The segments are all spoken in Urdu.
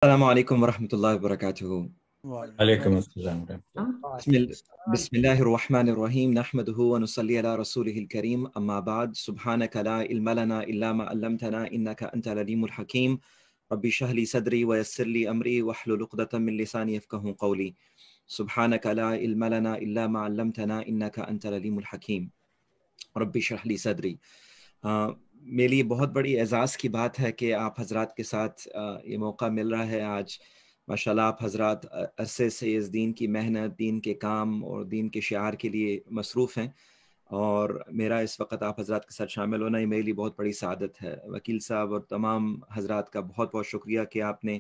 السلام علیکم ورحمۃ اللہ وبرکاتہ۔ وعلیکم السلام ورحمۃ اللہ۔ بسم اللہ الرحمن الرحیم، نحمده ونصلی علی رسوله الکریم، اما بعد، سبحانک لا علم لنا الا ما علمتنا انک انت العلیم الحکیم، رب اشرح لی صدری ویسر لی امری واحلل عقدۃ من لسانی یفقهوا قولی، سبحانک لا علم لنا الا ما علمتنا انک انت العلیم الحکیم، رب اشرح لی صدری۔ میرے لیے بہت بڑی اعزاز کی بات ہے کہ آپ حضرات کے ساتھ یہ موقع مل رہا ہے آج۔ ماشاءاللہ آپ حضرات عرصے سے اس دین کی محنت، دین کے کام اور دین کے شعار کے لیے مصروف ہیں، اور میرا اس وقت آپ حضرات کے ساتھ شامل ہونا یہ میرے لیے بہت بڑی سعادت ہے۔ وکیل صاحب اور تمام حضرات کا بہت بہت شکریہ کہ آپ نے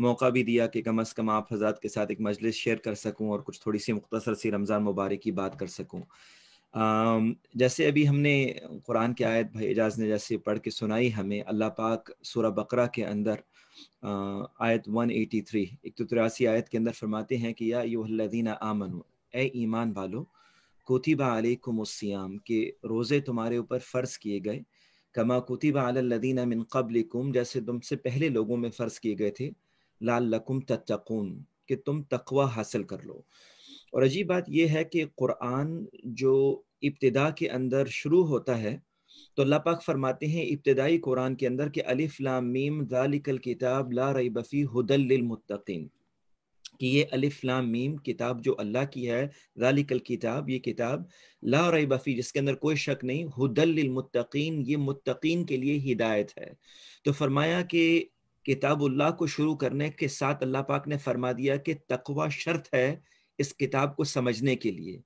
موقع بھی دیا کہ کم از کم آپ حضرات کے ساتھ ایک مجلس شیئر کر سکوں اور کچھ تھوڑی سی مختصر سی رمضان مبارک کی بات کر سکوں۔ جیسے ابھی ہم نے قرآن کی آیت بھائی اعجاز نے جیسے پڑھ کے سنائی ہمیں، اللہ پاک سورہ بقرہ کے اندر آیت 183 183 آیت کے اندر فرماتے ہیں کہ یا ایھا الذین آمنوا، اے ایمان والو، کتب علیکم الصیام، کہ روزے تمہارے اوپر فرض کیے گئے، کما کتب علی الذین من قبلکم، جیسے تم سے پہلے لوگوں میں فرض کیے گئے تھے، لعلکم تتقون، کہ تم تقوی حاصل کر لو۔ اور عجیب بات یہ ہے کہ قرآن جو ابتدا کے اندر شروع ہوتا ہے تو اللہ پاک فرماتے ہیں ابتدائی قرآن کے اندر کہ الف لام میم ذالک الکتاب لا ریب فیہ ھدی للمتقین، کہ یہ الف لام میم کتاب جو اللہ کی ہے، ذالک الکتاب، یہ کتاب لا ریب فیہ، جس کے اندر کوئی شک نہیں، ھدی للمتقین، یہ متقین کے لیے ہدایت ہے۔ تو فرمایا کہ کتاب اللہ کو شروع کرنے کے ساتھ اللہ پاک نے فرما دیا کہ تقوی شرط ہے اس کتاب کو سمجھنے کے لیے،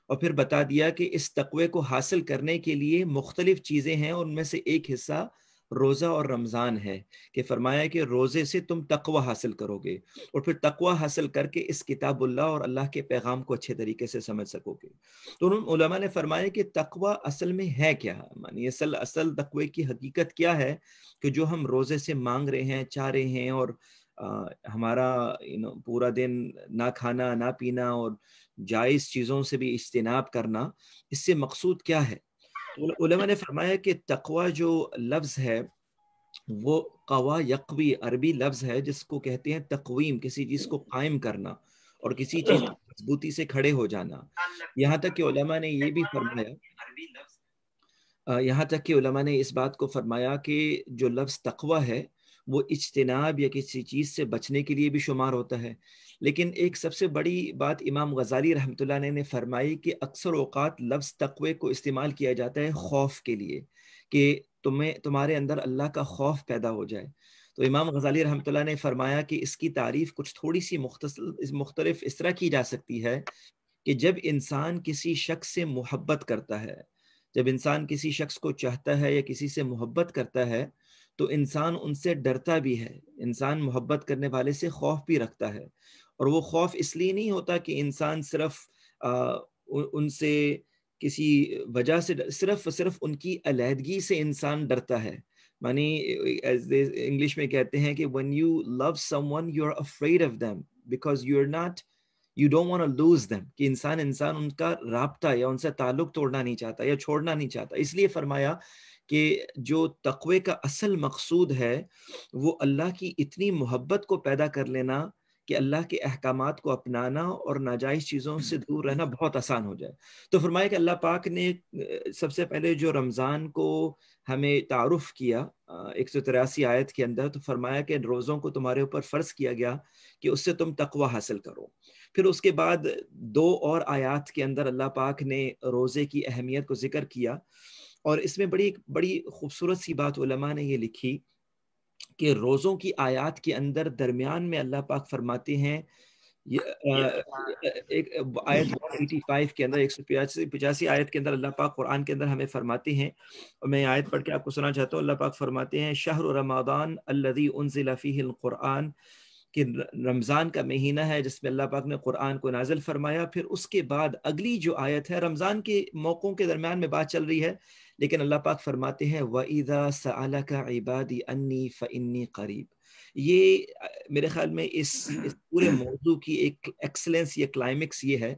اور پھر بتا دیا کہ اس تقوی کو حاصل کرنے کے لیے مختلف چیزیں ہیں، اور ان میں سے ایک حصہ روزہ اور رمضان ہے، کہ فرمایا کہ روزے سے تم تقوی حاصل کرو گے، اور پھر تقوی حاصل کر کے اس کتاب اللہ اور اللہ کے پیغام کو اچھے طریقے سے سمجھ سکو گے۔ تو انہوں علماء نے فرمایا کہ تقوی اصل میں ہے کیا، معنی اصل تقوی کی حقیقت کیا ہے، کہ جو ہم روزے سے مانگ رہے ہیں، چاہ رہے ہیں، اور ہمارا پورا دن نہ کھانا نہ پینا اور جائز چیزوں سے بھی اجتناب کرنا، اس سے مقصود کیا ہے؟ علماء نے فرمایا کہ تقوی جو لفظ ہے وہ قوا یقوی عربی لفظ ہے، جس کو کہتے ہیں تقویم، کسی چیز کو قائم کرنا اور کسی چیز کی مضبوطی سے کھڑے ہو جانا۔ یہاں تک کہ علماء نے یہ بھی فرمایا، یہاں تک کہ علماء نے اس بات کو فرمایا کہ جو لفظ تقوی ہے وہ اجتناب یا کسی چیز سے بچنے کے لیے بھی شمار ہوتا ہے، لیکن ایک سب سے بڑی بات امام غزالی رحمۃ اللہ علیہ نے فرمائی کہ اکثر اوقات لفظ تقوی کو استعمال کیا جاتا ہے خوف کے لیے، کہ تمہارے اندر اللہ کا خوف پیدا ہو جائے۔ تو امام غزالی رحمۃ اللہ نے فرمایا کہ اس کی تعریف کچھ تھوڑی سی مختلف اس طرح کی جا سکتی ہے کہ جب انسان کسی شخص سے محبت کرتا ہے، جب انسان کسی شخص کو چاہتا ہے یا کسی سے محبت کرتا ہے تو انسان ان سے ڈرتا بھی ہے، انسان محبت کرنے والے سے خوف بھی رکھتا ہے، اور وہ خوف اس لیے نہیں ہوتا کہ انسان صرف ان سے کسی وجہ سے صرف ان کی علیحدگی سے انسان ڈرتا ہے۔ معنی انگلش میں کہتے ہیں کہ when you love someone you're afraid of them because you don't want to lose them، کہ انسان ان کا رابطہ یا ان سے تعلق توڑنا نہیں چاہتا یا چھوڑنا نہیں چاہتا۔ اس لیے فرمایا کہ جو تقوی کا اصل مقصود ہے وہ اللہ کی اتنی محبت کو پیدا کر لینا کہ اللہ کے احکامات کو اپنانا اور ناجائز چیزوں سے دور رہنا بہت آسان ہو جائے۔ تو فرمایا کہ اللہ پاک نے سب سے پہلے جو رمضان کو ہمیں تعارف کیا 183 آیت کے اندر، تو فرمایا کہ روزوں کو تمہارے اوپر فرض کیا گیا کہ اس سے تم تقوی حاصل کرو۔ پھر اس کے بعد 2 اور آیات کے اندر اللہ پاک نے روزے کی اہمیت کو ذکر کیا، اور اس میں بڑی خوبصورت سی بات علماء نے یہ لکھی کہ روزوں کی آیات کے اندر درمیان میں اللہ پاک فرماتے ہیں، ایک آیت 185 کے اندر 185 آیت کے اندر اللہ پاک قرآن کے اندر ہمیں فرماتے ہیں، اور میں آیت پڑھ کے آپ کو سنا چاہتا ہوں۔ اللہ پاک فرماتے ہیں شہر رمضان الذی انزل فیہ القرآن، کہ رمضان کا مہینہ ہے جس میں اللہ پاک نے قرآن کو نازل فرمایا۔ پھر اس کے بعد اگلی جو آیت ہے، رمضان کے موقعوں کے درمیان میں بات چل رہی ہے، لیکن اللہ پاک فرماتے ہیں وَإِذَا سَأَلَكَ عِبَادِي أَنِّي فَإِنِّي قَرِيب۔ یہ میرے خیال میں اس پورے موضوع کی ایک ایکسلنس یا کلائمیکس یہ ہے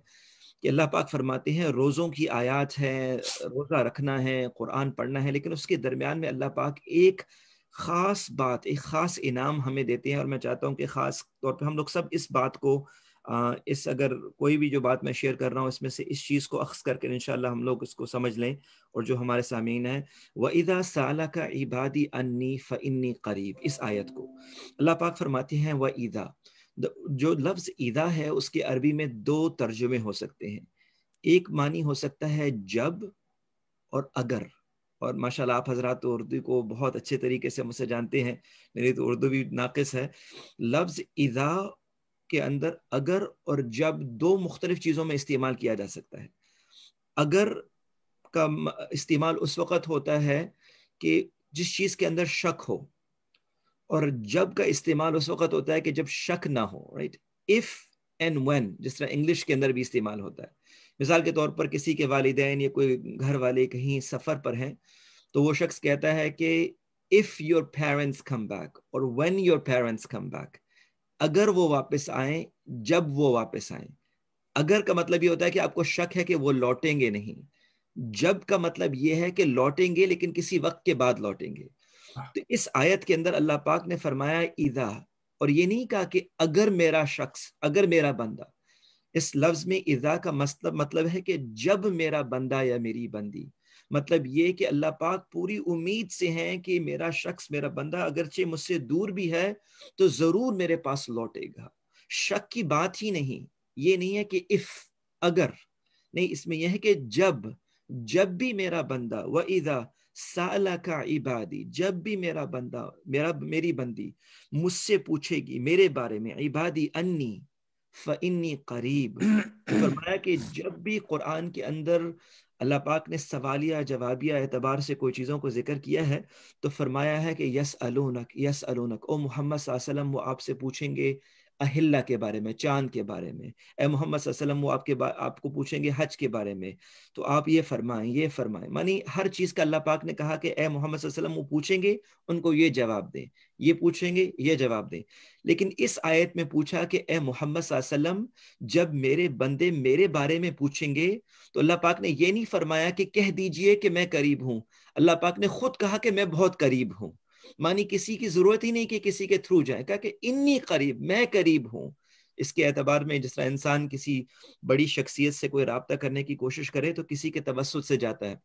کہ اللہ پاک فرماتے ہیں روزوں کی آیات ہیں، روزہ رکھنا ہے، قرآن پڑھنا ہے، لیکن اس کے درمیان میں اللہ پاک ایک خاص بات، ایک خاص انعام ہمیں دیتے ہیں، اور میں چاہتا ہوں کہ خاص طور پہ ہم لوگ سب اس بات کو اس اگر کوئی بھی جو بات میں شیئر کر رہا ہوں اس میں سے اس چیز کو اخذ کر کے انشاءاللہ ہم لوگ اس کو سمجھ لیں، اور جو ہمارے سامعین ہیں وَإِذَا سَأَلَكَ عِبَادِي أَنِّي فَإِنِّي قَرِيبٌ، اس آیت کو اللہ پاک فرماتے ہیں وَإِذَا، جو لفظ اذا ہے اس کے عربی میں دو ترجمے ہو سکتے ہیں، ایک معنی ہو سکتا ہے جب اور اگر، اور ماشاءاللہ آپ حضرات اردو کو بہت اچھے طریقے سے مجھ سے جانتے ہیں، میری تو اردو بھی ناقص ہے۔ لفظ اذا کے اندر اگر اور جب دو مختلف چیزوں میں استعمال کیا جا سکتا ہے۔ اگر کا استعمال اس وقت ہوتا ہے کہ جس چیز کے اندر شک ہو، اور جب کا استعمال اس وقت ہوتا ہے کہ جب شک نہ ہو، رائٹ؟ if and when، جس طرح انگلش کے اندر بھی استعمال ہوتا ہے۔ مثال کے طور پر کسی کے والدین یا کوئی گھر والے کہیں سفر پر ہیں تو وہ شخص کہتا ہے کہ if your parents come back اور when your parents come back، اگر وہ واپس آئیں، جب وہ واپس آئیں۔ اگر کا مطلب یہ ہوتا ہے کہ آپ کو شک ہے کہ وہ لوٹیں گے نہیں، جب کا مطلب یہ ہے کہ لوٹیں گے لیکن کسی وقت کے بعد لوٹیں گے۔ تو اس آیت کے اندر اللہ پاک نے فرمایا اذا، اور یہ نہیں کہا کہ اگر میرا شخص، اگر میرا بندہ۔ اس لفظ میں اذا کا مطلب ہے کہ جب میرا بندہ یا میری بندی، مطلب یہ کہ اللہ پاک پوری امید سے ہیں کہ میرا شخص، میرا بندہ اگرچہ مجھ سے دور بھی ہے تو ضرور میرے پاس لوٹے گا۔ شک کی بات ہی نہیں، یہ نہیں ہے کہ if، اگر نہیں، اس میں یہ ہے کہ جب بھی میرا بندہ، وَإِذَا سَأَلَكَ عِبَادِي، جب بھی میرا بندہ، میری بندی مجھ سے پوچھے گی میرے بارے میں، عبادی انی فَإِنِّي قریب۔ فرمایا کہ جب بھی قرآن کے اندر اللہ پاک نے سوالیہ جوابیہ اعتبار سے کوئی چیزوں کو ذکر کیا ہے تو فرمایا ہے کہ یسألونک، او محمد صلی اللہ علیہ وسلم وہ آپ سے پوچھیں گے اہلہ کے بارے میں، چاند کے بارے میں۔ اے محمد صلی اللہ علیہ وسلم وہ آپ کو پوچھیں گے حج کے بارے میں، تو آپ یہ فرمائیں، مانی ہر چیز کا اللہ پاک نے کہا کہ اے محمد صلی اللہ علیہ وسلم وہ پوچھیں گے ان کو یہ جواب دیں، یہ پوچھیں گے یہ جواب دیں۔ لیکن اس آیت میں پوچھا کہ اے محمد صلی اللہ علیہ وسلم جب میرے بندے میرے بارے میں پوچھیں گے تو اللہ پاک نے یہ نہیں فرمایا کہ کہہ دیجئے کہ میں قریب ہوں، اللہ پاک نے خود کہا کہ میں بہت قریب ہوں، مانی کسی کی ضرورت ہی نہیں کہ کسی کے تھرو جائے، کہا کہ انی قریب، میں قریب ہوں۔ اس کے اعتبار میں جس طرح انسان کسی بڑی شخصیت سے کوئی رابطہ کرنے کی کوشش کرے تو کسی کے توسط سے جاتا ہے،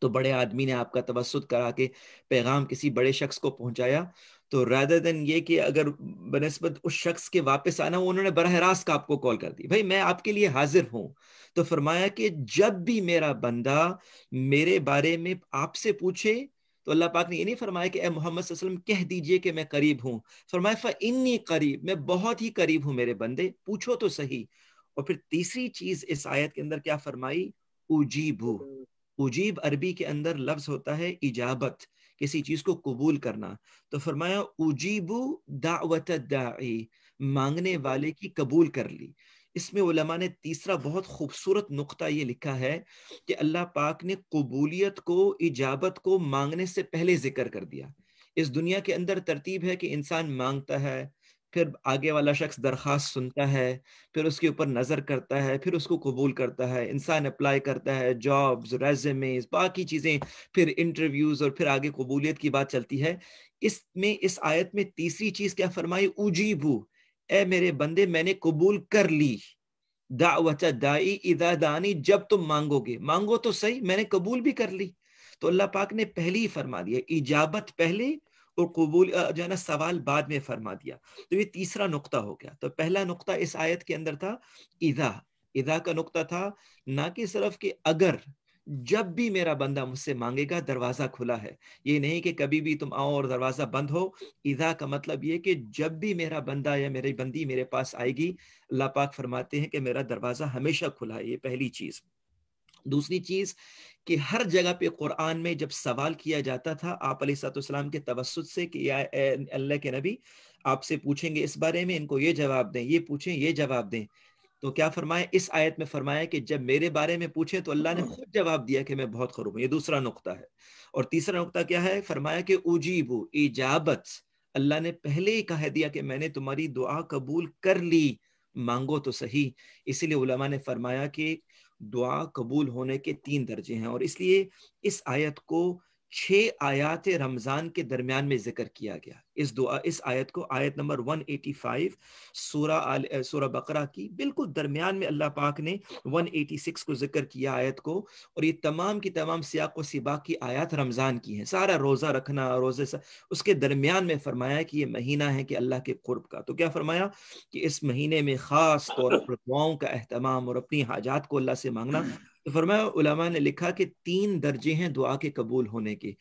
تو بڑے آدمی نے آپ کا توسط کرا کے پیغام کسی بڑے شخص کو پہنچایا، تو rather than یہ کہ اگر بنسبت اس شخص کے واپس آنا انہوں نے براہ راست آپ کو کال کر دی، بھائی میں آپ کے لیے حاضر ہوں، تو فرمایا کہ جب بھی میرا بندہ میرے بارے میں آپ سے پوچھے تو اللہ پاک نے یہ نہیں فرمایا کہ اے محمد صلی اللہ علیہ وسلم کہہ دیجئے کہ میں قریب ہوں، فرمایا فَإِنِّي قریب، میں بہت ہی قریب ہوں میرے بندے، پوچھو تو صحیح۔ اور پھر تیسری چیز اس آیت کے اندر کیا فرمائی؟ اجیبو، اجیب عربی کے اندر لفظ ہوتا ہے اجابت، کسی چیز کو قبول کرنا، تو فرمایا اجیبو دعوت الداعی، مانگنے والے کی قبول کر لی۔ اس میں علماء نے تیسرا بہت خوبصورت نقطہ یہ لکھا ہے کہ اللہ پاک نے قبولیت کو، اجابت کو مانگنے سے پہلے ذکر کر دیا۔ اس دنیا کے اندر ترتیب ہے کہ انسان مانگتا ہے، پھر آگے والا شخص درخواست سنتا ہے، پھر اس کے اوپر نظر کرتا ہے، پھر اس کو قبول کرتا ہے، انسان اپلائی کرتا ہے، جابز، ریزیومیز، باقی چیزیں، پھر انٹرویوز، اور پھر آگے قبولیت کی بات چلتی ہے۔ اس آیت میں تیسری چیز کیا فرمائی؟ اجیبو، اے میرے بندے میں نے قبول کر لی دعوت دائی اذا دانی، جب تم مانگو گے، مانگو تو صحیح، میں نے قبول بھی کر لی۔ تو اللہ پاک نے پہلے ہی فرما دیا، اجابت پہلے اور قبول جو ہے نا سوال بعد میں فرما دیا۔ تو یہ تیسرا نقطہ ہو گیا۔ تو پہلا نقطہ اس آیت کے اندر تھا اذا کا نقطہ تھا، نہ کہ صرف کہ اگر، جب بھی میرا بندہ مجھ سے مانگے گا دروازہ کھلا ہے، یہ نہیں کہ کبھی بھی تم آؤ اور دروازہ بند ہو۔ اذا کا مطلب یہ کہ جب بھی میرا بندہ یا میری بندی میرے پاس آئے گی، اللہ پاک فرماتے ہیں کہ میرا دروازہ ہمیشہ کھلا ہے، یہ پہلی چیز۔ دوسری چیز کہ ہر جگہ پہ قرآن میں جب سوال کیا جاتا تھا آپ علیہ السلام کے توسط سے کہ یا اے اللہ کے نبی آپ سے پوچھیں گے اس بارے میں، ان کو یہ جواب دیں، یہ پوچھیں یہ جواب دیں، تو کیا فرمایا اس آیت میں؟ فرمایا کہ جب میرے بارے میں پوچھیں تو اللہ نے خود جواب دیا کہ میں بہت قریب ہوں، یہ دوسرا نقطہ ہے۔ اور تیسرا نقطہ کیا ہے؟ فرمایا کہ اجیبو، اجابت، اللہ نے پہلے ہی کہہ دیا کہ میں نے تمہاری دعا قبول کر لی، مانگو تو صحیح۔ اسی لیے علماء نے فرمایا کہ دعا قبول ہونے کے 3 درجے ہیں، اور اس لیے اس آیت کو 6 آیات رمضان کے درمیان میں ذکر کیا گیا. اس آیت کو آیت نمبر 185 سورہ بقرہ کی بالکل درمیان میں اللہ پاک نے 186 کو ذکر کیا آیت کو, اور یہ تمام کی تمام سیاق و سباق کی آیات رمضان کی ہیں. سارا روزہ رکھنا, روزے سے اس کے درمیان میں فرمایا کہ یہ مہینہ ہے کہ اللہ کے قرب کا. تو کیا فرمایا کہ اس مہینے میں خاص طور پر دعاؤں کا اہتمام اور اپنی حاجات کو اللہ سے مانگنا. تو فرمایا علماء نے لکھا کہ 3 درجے ہیں دعا کے قبول ہونے کے.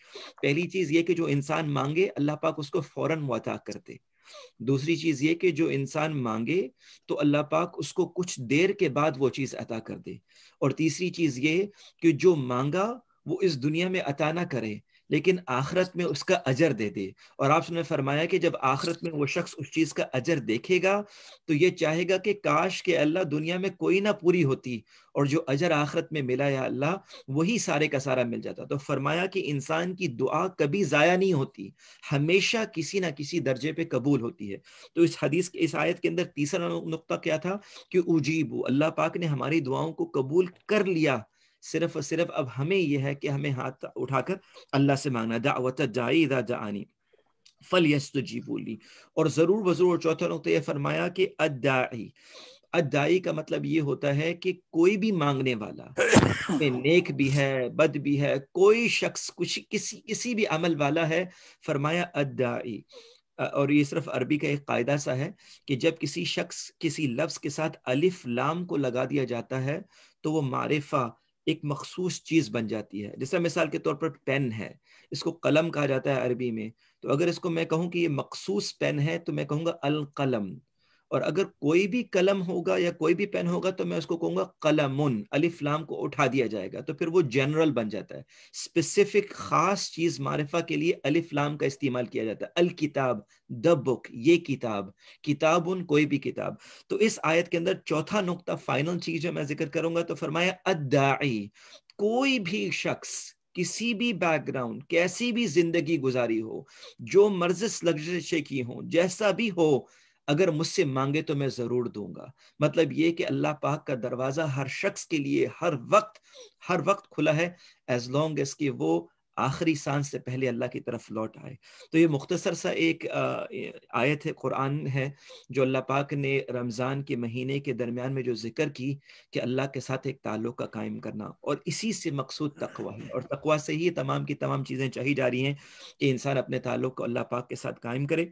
پہلی چیز یہ کہ جو انسان مانگے اللہ پاک اس کو فوراً عطا کرتے. دوسری چیز یہ کہ جو انسان مانگے تو اللہ پاک اس کو کچھ دیر کے بعد وہ چیز عطا کر دے. اور تیسری چیز یہ کہ جو مانگا وہ اس دنیا میں عطا نہ کرے لیکن آخرت میں اس کا اجر دے دے. اور آپ نے فرمایا کہ جب آخرت میں وہ شخص اس چیز کا اجر دیکھے گا تو یہ چاہے گا کہ کاش کہ اللہ دنیا میں کوئی نہ پوری ہوتی اور جو اجر آخرت میں ملا یا اللہ وہی سارے کا سارا مل جاتا. تو فرمایا کہ انسان کی دعا کبھی ضائع نہیں ہوتی, ہمیشہ کسی نہ کسی درجے پہ قبول ہوتی ہے. تو اس حدیث اس آیت کے اندر تیسرا نقطہ کیا تھا کہ اجیبو, اللہ پاک نے ہماری دعاؤں کو قبول کر لیا. صرف اور صرف اب ہمیں یہ ہے کہ ہمیں ہاتھ اٹھا کر اللہ سے مانگنا. دعوت الداعی اذا دعانی فلیستجیبوا لی. اور ضرور بضرور چوتھا نقطہ یہ فرمایا کہ الداعی کا مطلب یہ ہوتا ہے کہ کوئی بھی مانگنے والا نیک بھی ہے بد بھی ہے, کوئی شخص کسی بھی عمل والا ہے, فرمایا الداعی. اور یہ صرف عربی کا ایک قاعدہ سا ہے کہ جب کسی شخص کسی لفظ کے ساتھ الف لام کو لگا دیا جاتا ہے تو وہ معرفہ ایک مخصوص چیز بن جاتی ہے. جیسا مثال کے طور پر پین ہے, اس کو قلم کہا جاتا ہے عربی میں, تو اگر اس کو میں کہوں کہ یہ مخصوص پین ہے تو میں کہوں گا القلم. اور اگر کوئی بھی قلم ہوگا یا کوئی بھی پین ہوگا تو میں اس کو کہوں گا قلمن, الف لام کو اٹھا دیا جائے گا تو پھر وہ جنرل بن جاتا ہے. اسپیسیفک خاص چیز معرفہ کے لیے الف لام کا استعمال کیا جاتا ہے. الکتاب, دا بک, یہ کتاب, کتابن کوئی بھی کتاب. تو اس آیت کے اندر چوتھا نقطہ فائنل چیز جو میں ذکر کروں گا تو فرمایا الداعی, کوئی بھی شخص کسی بھی بیک گراؤنڈ کیسی بھی زندگی گزاری ہو, جو مرض لگزشے کی ہو, جیسا بھی ہو, اگر مجھ سے مانگے تو میں ضرور دوں گا. مطلب یہ کہ اللہ پاک کا دروازہ ہر شخص کے لیے ہر وقت کھلا ہے, ایز لانگ ایز کہ وہ آخری سانس سے پہلے اللہ کی طرف لوٹ آئے. تو یہ مختصر سا ایک آیت ہے, قرآن ہے, جو اللہ پاک نے رمضان کے مہینے کے درمیان میں جو ذکر کی کہ اللہ کے ساتھ ایک تعلق کا قائم کرنا, اور اسی سے مقصود تقوی ہے. اور تقوی سے ہی تمام کی تمام چیزیں چاہی جا رہی ہیں کہ انسان اپنے تعلق کو اللہ پاک کے ساتھ قائم کرے.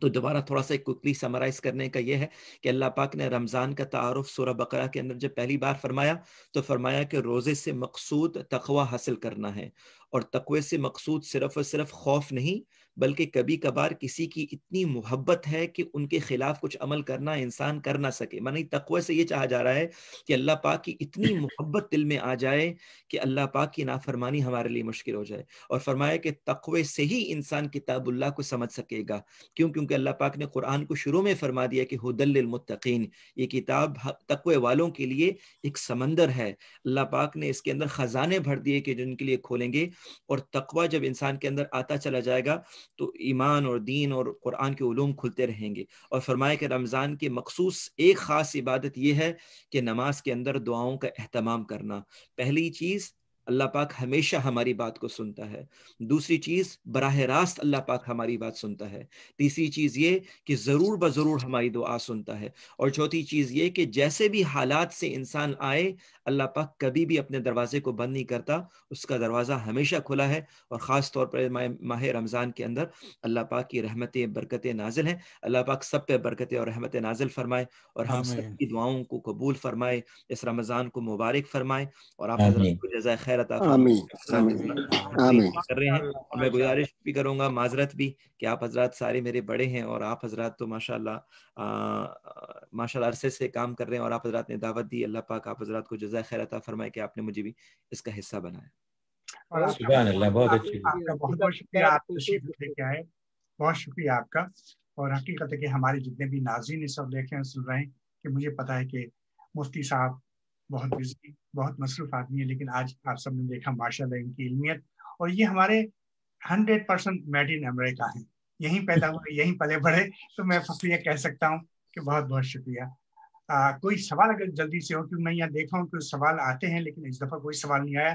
تو دوبارہ تھوڑا سا کوکلی سمرائز کرنے کا یہ ہے کہ اللہ پاک نے رمضان کا تعارف سورہ بقرہ کے اندر جب پہلی بار فرمایا تو فرمایا کہ روزے سے مقصود تقوی حاصل کرنا ہے, اور تقوی سے مقصود صرف اور صرف خوف نہیں بلکہ کبھی کبھار کسی کی اتنی محبت ہے کہ ان کے خلاف کچھ عمل کرنا انسان کر نہ سکے. معنی تقوی سے یہ چاہا جا رہا ہے کہ اللہ پاک کی اتنی محبت دل میں آ جائے کہ اللہ پاک کی نافرمانی ہمارے لیے مشکل ہو جائے. اور فرمایا کہ تقوی سے ہی انسان کتاب اللہ کو سمجھ سکے گا. کیونکہ اللہ پاک نے قرآن کو شروع میں فرما دیا کہ ھدی للمتقین, یہ کتاب تقوی والوں کے لیے ایک سمندر ہے. اللہ پاک نے اس کے اندر خزانے بھر دیے کہ جن کے لیے کھولیں گے. اور تقوی جب انسان کے اندر آتا چلا جائے گا تو ایمان اور دین اور قرآن کے علوم کھلتے رہیں گے. اور فرمایا کہ رمضان کی مخصوص ایک خاص عبادت یہ ہے کہ نماز کے اندر دعاؤں کا اہتمام کرنا. پہلی چیز, اللہ پاک ہمیشہ ہماری بات کو سنتا ہے. دوسری چیز, براہ راست اللہ پاک ہماری بات سنتا ہے. تیسری چیز یہ کہ ضرور بضرور ہماری دعا سنتا ہے. اور چوتھی چیز یہ کہ جیسے بھی حالات سے انسان آئے اللہ پاک کبھی بھی اپنے دروازے کو بند نہیں کرتا, اس کا دروازہ ہمیشہ کھلا ہے. اور خاص طور پر ماہ رمضان کے اندر اللہ پاک کی رحمتیں برکتیں نازل ہیں. اللہ پاک سب پہ برکتیں اور رحمتیں نازل فرمائے اور ہم سب کی دعاؤں کو قبول فرمائے, اس رمضان کو مبارک فرمائے, اور آپ حضرات کو جزائے خیر عطا فرمائے. کر رہے ہیں اور میں گزارش بھی کروں گا, معذرت بھی, کہ آپ حضرات سارے میرے بڑے ہیں اور آپ حضرات تو ماشاءاللہ عرصے سے کام کر رہے ہیں, اور آپ حضرات نے دعوت دی. اللہ پاک آپ حضرات کو جزائے خیر عطا فرمائے کہ آپ نے مجھے بھی اس کا حصہ بنایا. سبحان اللہ, بہت اچھی آپ کا بہت بہت شکریہ, آپ تشریف لے کے آئے, بہت شکریہ آپ کا. اور حقیقت ہے کہ ہمارے جتنے بھی ناظرین اس وقت دیکھ رہے ہیں سن رہے ہیں کہ مجھے پتا ہے کہ مفتی صاحب بہت بزی بہت مصروف آدمی ہے, لیکن آج آپ سب نے دیکھا ماشاءاللہ ان کی علمیت, اور یہ ہمارے 100% میڈ ان امریکہ ہیں, یہیں پیدا ہوئے یہیں پلے بڑھے, تو میں فخریہ کہہ سکتا ہوں کہ بہت بہت شکریہ. کوئی سوال اگر جلدی سے ہو, کیونکہ میں یہاں دیکھا ہوں کہ سوال آتے ہیں لیکن اس دفعہ کوئی سوال نہیں آیا,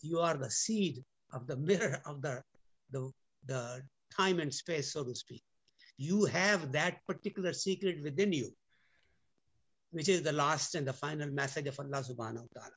you are the seed of the mirror of the time and space, so to speak. You have that particular secret within you, which is the last and the final message of Allah subhanahu wa ta'ala.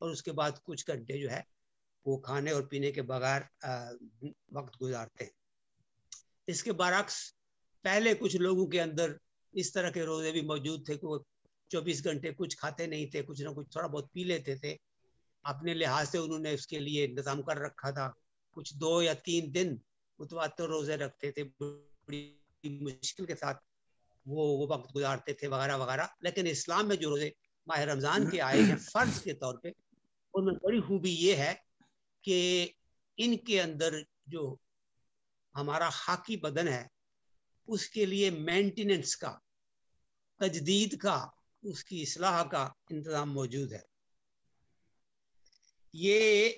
اور اس کے بعد کچھ گھنٹے جو ہے وہ کھانے اور پینے کے بغیر وقت گزارتے ہیں۔ اس کے برعکس پہلے کچھ لوگوں کے اندر اس طرح کے روزے بھی موجود تھے کہ وہ 24 گھنٹے کچھ کھاتے نہیں تھے، کچھ نہ کچھ تھوڑا بہت پی لیتے تھے، اپنے لحاظ سے انہوں نے اس کے لیے انتظام کر رکھا تھا، کچھ 2 یا 3 دن متواتر روزے رکھتے تھے، بڑی مشکل کے ساتھ وہ وقت گزارتے تھے وغیرہ وغیرہ۔ لیکن اسلام میں جو روزے ماہ رمضان کے آئے ہیں فرض کے طور پہ، ان میں بڑی خوبی یہ ہے کہ ان کے اندر جو ہمارا خاکی بدن ہے اس کے لیے مینٹیننس کا، تجدید کا، اس کی اصلاح کا انتظام موجود ہے۔ یہ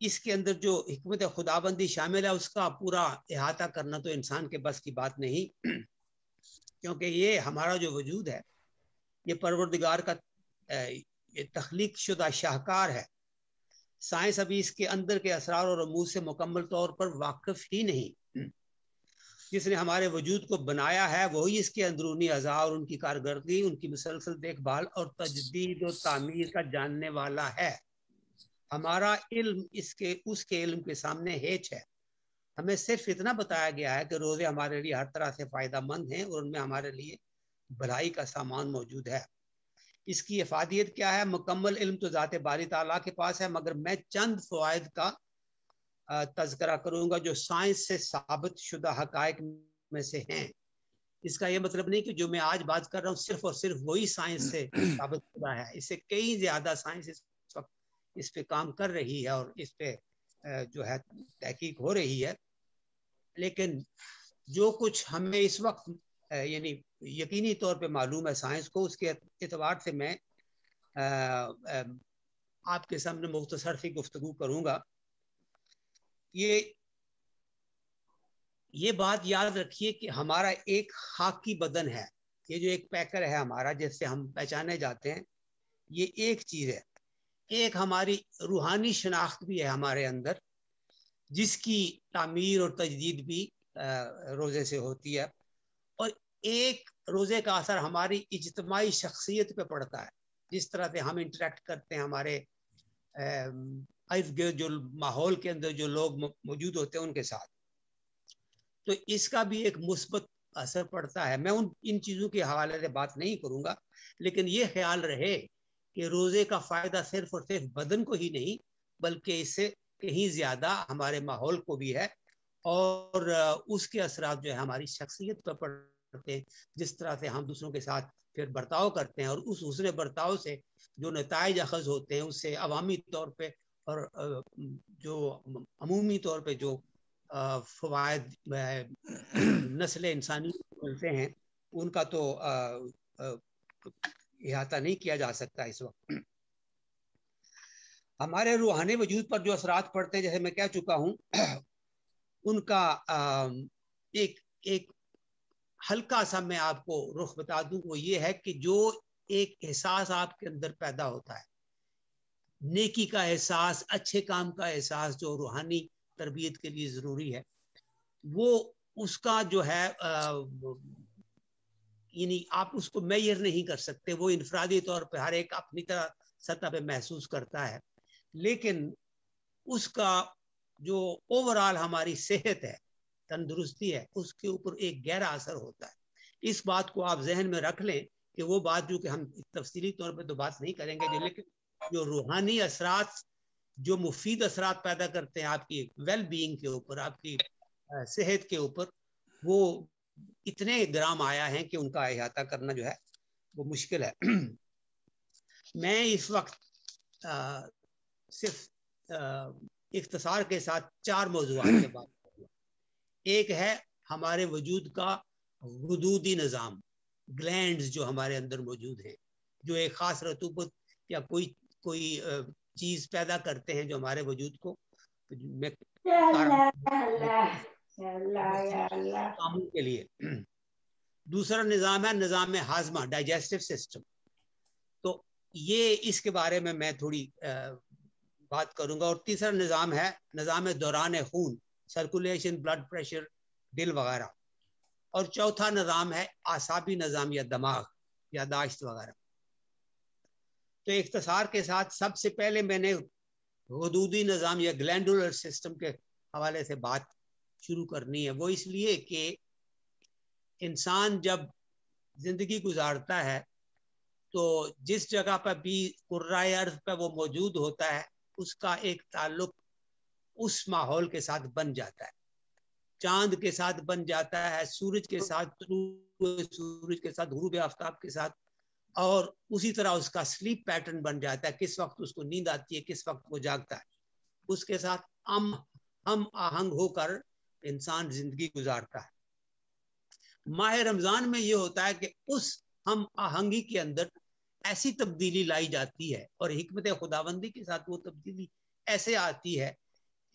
اس کے اندر جو حکمت خداوندی شامل ہے اس کا پورا احاطہ کرنا تو انسان کے بس کی بات نہیں، کیونکہ یہ ہمارا جو وجود ہے یہ پروردگار کا یہ تخلیق شدہ شاہکار ہے۔ سائنس ابھی اس کے اندر کے اسرار اور رموز سے مکمل طور پر واقف ہی نہیں۔ جس نے ہمارے وجود کو بنایا ہے وہی اس کے اندرونی اعضاء اور ان کی کارکردگی، ان کی مسلسل دیکھ بھال اور تجدید و تعمیر کا جاننے والا ہے۔ ہمارا علم اس کے علم کے سامنے ہیچ ہے۔ ہمیں صرف اتنا بتایا گیا ہے کہ روزے ہمارے لیے ہر طرح سے فائدہ مند ہیں اور ان میں ہمارے لیے بھلائی کا سامان موجود ہے۔ اس کی افادیت کیا ہے؟ مکمل علم تو ذات باری تعالیٰ کے پاس ہے، مگر میں چند فوائد کا تذکرہ کروں گا جو سائنس سے ثابت شدہ حقائق میں سے ہیں۔ اس کا یہ مطلب نہیں کہ جو میں آج بات کر رہا ہوں صرف اور صرف وہی سائنس سے ثابت شدہ ہے، اس سے کئی زیادہ سائنس اس وقت اس پہ کام کر رہی ہے اور اس پہ جو ہے تحقیق ہو رہی ہے۔ لیکن جو کچھ ہمیں اس وقت یعنی یقینی طور پہ معلوم ہے سائنس کو، اس کے اعتبار سے میں آپ کے سامنے مختصر سی گفتگو کروں گا۔ یہ بات یاد رکھیے کہ ہمارا ایک خاکی بدن ہے، یہ جو ایک پیکر ہے ہمارا جس سے ہم پہچانے جاتے ہیں، یہ ایک چیز ہے۔ ایک ہماری روحانی شناخت بھی ہے ہمارے اندر، جس کی تعمیر اور تجدید بھی روزے سے ہوتی ہے، اور ایک روزے کا اثر ہماری اجتماعی شخصیت پہ پڑتا ہے، جس طرح سے ہم انٹریکٹ کرتے ہیں ہمارے ارد گرد جو ماحول کے اندر جو لوگ موجود ہوتے ہیں ان کے ساتھ، تو اس کا بھی ایک مثبت اثر پڑتا ہے۔ میں ان چیزوں کے حوالے سے بات نہیں کروں گا، لیکن یہ خیال رہے کہ روزے کا فائدہ صرف اور صرف بدن کو ہی نہیں بلکہ اس سے کہیں زیادہ ہمارے ماحول کو بھی ہے، اور اس کے اثرات جو ہے ہماری شخصیت پر پڑتے ہیں، جس طرح سے ہم دوسروں کے ساتھ پھر برتاؤ کرتے ہیں، اور اس حسن برتاؤ سے جو نتائج اخذ ہوتے ہیں اس سے عوامی طور پہ اور جو عمومی طور پہ جو فوائد نسل انسانی ملتے ہیں ان کا تو احاطہ نہیں کیا جا سکتا اس وقت۔ ہمارے روحانی وجود پر جو اثرات پڑتے ہیں جیسے میں کہہ چکا ہوں، ان کا ایک ہلکا سا میں آپ کو رخ بتا دوں، وہ یہ ہے کہ جو ایک احساس آپ کے اندر پیدا ہوتا ہے، نیکی کا احساس، اچھے کام کا احساس جو روحانی تربیت کے لیے ضروری ہے، وہ اس کا جو ہے یعنی آپ اس کو میئر نہیں کر سکتے، وہ انفرادی طور پہ ہر ایک اپنی طرح سطح پہ محسوس کرتا ہے، لیکن اس کا جو اوورال ہماری صحت ہے، تندرستی ہے، اس کے اوپر ایک گہرا اثر ہوتا ہے۔ اس بات کو آپ ذہن میں رکھ لیں کہ وہ بات جو کہ ہم تفصیلی طور پہ تو بات نہیں کریں گے، لیکن جو روحانی اثرات، جو مفید اثرات پیدا کرتے ہیں آپ کی ویل بینگ کے اوپر، آپ کی صحت کے اوپر، وہ اتنے گرام آیا ہیں کہ ان کا احاطہ کرنا جو ہے وہ مشکل ہے۔ میں اس وقت صرف اختصار کے ساتھ 4 موضوعات کے بات کروں گا۔ ایک ہے ہمارے وجود کا غدودی نظام، گلینڈز جو ہمارے اندر موجود ہیں، جو ایک خاص رطوبت یا کوئی چیز پیدا کرتے ہیں جو ہمارے وجود کو کاموں کے لیے۔ دوسرا نظام ہے نظام ہاضمہ، ڈائجسٹو سسٹم، تو یہ اس کے بارے میں میں تھوڑی بات کروں گا۔ اور تیسرا نظام ہے نظام دوران خون، سرکولیشن، بلڈ پریشر، دل وغیرہ۔ اور چوتھا نظام ہے اعصابی نظام یا دماغ، یادداشت وغیرہ۔ تو اختصار کے ساتھ سب سے پہلے میں نے حدودی نظام یا گلینڈولر سسٹم کے حوالے سے بات شروع کرنی ہے. وہ اس لیے کہ انسان جب زندگی گزارتا ہے تو جس جگہ پر بھی کرۂ ارض پہ وہ موجود ہوتا ہے اس کا ایک تعلق اس ماحول کے ساتھ بن جاتا ہے. چاند کے ساتھ بن جاتا ہے، سورج کے ساتھ، سورج کے ساتھ، غروب آفتاب کے ساتھ، اور اسی طرح اس کا سلیپ پیٹرن بن جاتا ہے، کس وقت اس کو نیند آتی ہے، کس وقت وہ جاگتا ہے. اس کے ساتھ ہم آہنگ ہو کر انسان زندگی گزارتا ہے. ماہ رمضان میں یہ ہوتا ہے کہ اس ہم آہنگی کے اندر ایسی تبدیلی لائی جاتی ہے اور حکمت خداوندی کے ساتھ وہ تبدیلی ایسے آتی ہے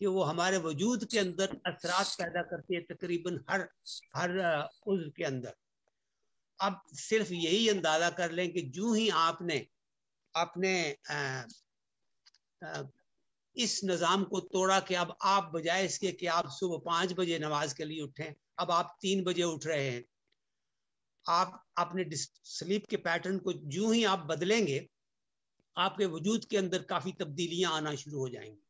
کہ وہ ہمارے وجود کے اندر اثرات پیدا کرتی ہے تقریباً ہر عضو کے اندر. اب صرف یہی اندازہ کر لیں کہ جو ہی آپ نے اپنے اس نظام کو توڑا کہ اب آپ بجائے اس کے کہ آپ صبح 5 بجے نماز کے لیے اٹھیں، اب آپ 3 بجے اٹھ رہے ہیں. آپ اپنے سلیپ کے پیٹرن کو جو ہی آپ بدلیں گے آپ کے وجود کے اندر کافی تبدیلیاں آنا شروع ہو جائیں گی.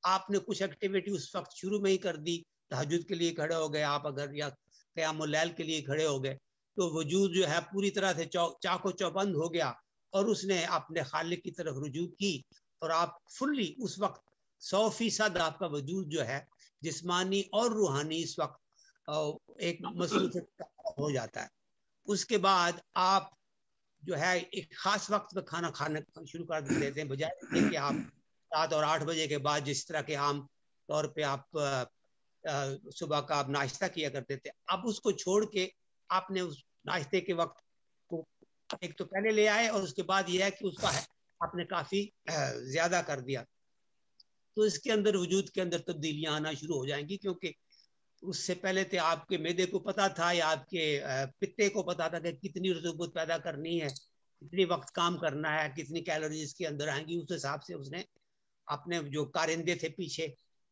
آپ نے کچھ ایکٹیویٹی اس وقت شروع میں ہی کر دی، تہجد کے لیے کھڑے ہو گئے آپ اگر، یا قیام اللیل کے لیے کھڑے ہو گئے، تو وجود جو ہے پوری طرح سے چاق و چوبند ہو گیا اور اس نے اپنے خالق کی طرف رجوع کی، اور آپ فلی اس وقت 100% آپ کا وجود جو ہے جسمانی اور روحانی اس وقت ایک مصروف ہو جاتا ہے. اس کے بعد آپ جو ہے ایک خاص وقت پہ کھانا کھانا شروع کر دیتے ہیں، بجائے کہ آپ 7 اور 8 بجے کے بعد جس طرح کے عام طور پہ آپ صبح کا آپ ناشتہ کیا کرتے تھے، اب اس کو چھوڑ کے آپ نے اس ناشتے کے وقت کو ایک تو پہلے لے آئے، اور اس کے بعد یہ ہے کہ اس کا آپ نے کافی زیادہ کر دیا. تو اس کے اندر وجود کے اندر تبدیلیاں آنا شروع ہو جائیں گی، کیونکہ اس سے پہلے تھے آپ کے معدے کو پتا تھا یا آپ کے پتے کو پتا تھا کہ کتنی رطوبت پیدا کرنی ہے، کتنی وقت کام کرنا ہے، کتنی کیلوریز کے اندر آئیں گی. اس حساب سے اس نے اپنے جو کارندے تھے پیچھے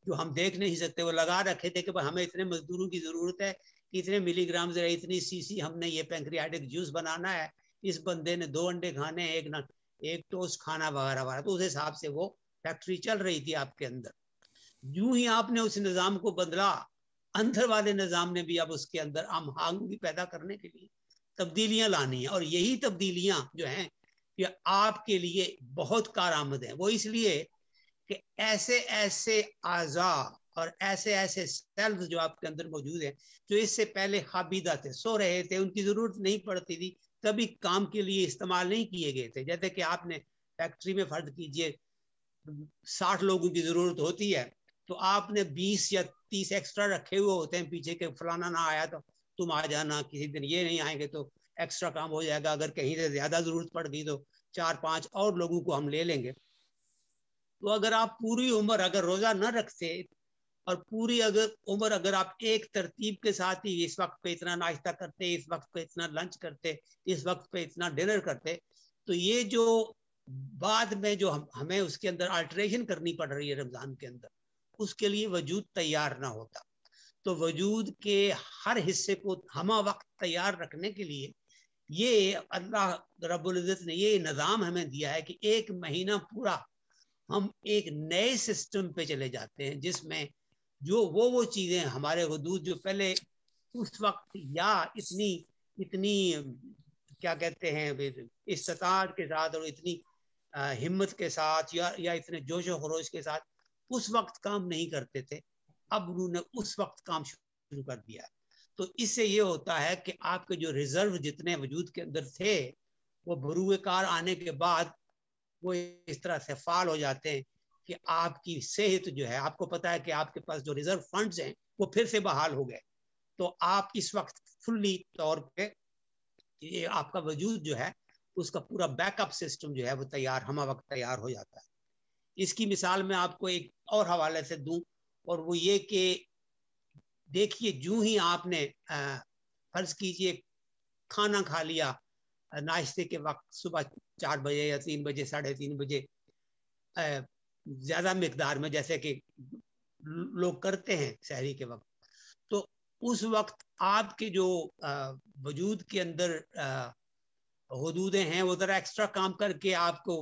جو ہم دیکھ نہیں سکتے وہ لگا رکھے تھے کہ ہمیں اتنے مزدوروں کی ضرورت ہے، اتنے ملی گرام ذرا اتنی سی ہم نے یہ پینکریاٹک جوس بنانا ہے، اس بندے نے 2 انڈے کھانے ہیں، ایک ٹوسٹ کھانا وغیرہ وغیرہ. تو اس حساب سے وہ فیکٹری چل رہی تھی آپ کے اندر. یوں ہی آپ نے اس نظام کو بدلا، اندر والے نظام نے بھی اب اس کے اندر آہنگی پیدا کرنے کے لیے تبدیلیاں لانی ہیں. اور یہی تبدیلیاں جو ہیں کہ آپ کے لیے بہت کارآمد ہیں. وہ اس لیے کہ ایسے ایسے اعضاء اور ایسے ایسے سیلز جو آپ کے اندر موجود ہیں جو اس سے پہلے خابیدہ تھے، سو رہے تھے، ان کی ضرورت نہیں پڑتی تھی، کبھی کام کے لیے استعمال نہیں کیے گئے تھے. جیسے کہ آپ نے فیکٹری میں فرض کیجئے 60 لوگوں کی ضرورت ہوتی ہے تو آپ نے 20 یا 30 ایکسٹرا رکھے ہوئے ہوتے ہیں پیچھے کہ فلانا نہ آیا تو تم آ جانا، کسی دن یہ نہیں آئیں گے تو ایکسٹرا کام ہو جائے گا، اگر کہیں سے زیادہ ضرورت پڑ گئی تو 4-5 اور لوگوں کو ہم لے لیں گے. تو اگر آپ پوری عمر اگر روزہ نہ رکھتے اور پوری عمر اگر آپ ایک ترتیب کے ساتھ ہی اس وقت پہ اتنا ناشتہ کرتے، اس وقت پہ اتنا لنچ کرتے، اس وقت پہ اتنا ڈنر کرتے، تو یہ جو بعد میں جو ہمیں اس کے اندر آلٹریشن کرنی پڑ رہی ہے رمضان کے اندر، اس کے لیے وجود تیار نہ ہوتا. تو وجود کے ہر حصے کو ہمہ وقت تیار رکھنے کے لیے یہ اللہ رب العزت نے یہ نظام ہمیں دیا ہے کہ 1 مہینہ پورا ہم ایک نئے سسٹم پہ چلے جاتے ہیں جس میں جو وہ چیزیں ہمارے حدود جو پہلے اس وقت یا اتنی کیا کہتے ہیں استطاعت کے ساتھ اور اتنی ہمت کے ساتھ یا اتنے جوش و خروش کے ساتھ اس وقت کام نہیں کرتے تھے، اب انہوں نے اس وقت کام شروع کر دیا ہے. تو اس سے یہ ہوتا ہے کہ آپ کے جو ریزرو جتنے وجود کے اندر تھے وہ بروئے کار آنے کے بعد وہ اس طرح سے فعال ہو جاتے ہیں کہ آپ کی صحت جو ہے، آپ کو پتا ہے کہ آپ کے پاس جو ریزرو فنڈز ہیں وہ پھر سے بحال ہو گئے. تو آپ اس وقت فلی طور پہ یہ آپ کا وجود جو ہے اس کا پورا بیک اپ سسٹم جو ہے وہ تیار ہمہ وقت تیار ہو جاتا ہے. اس کی مثال میں آپ کو ایک اور حوالے سے دوں، اور وہ یہ کہ دیکھیے جو ہی آپ نے فرض کیجئے کھانا کھا لیا ناشتے کے وقت صبح 4 بجے یا 3 بجے 3:30 بجے زیادہ مقدار میں جیسے کہ لوگ کرتے ہیں سحری کے وقت، تو اس وقت آپ کے جو وجود کے اندر حدودیں ہیں وہ ذرا ایکسٹرا کام کر کے آپ کو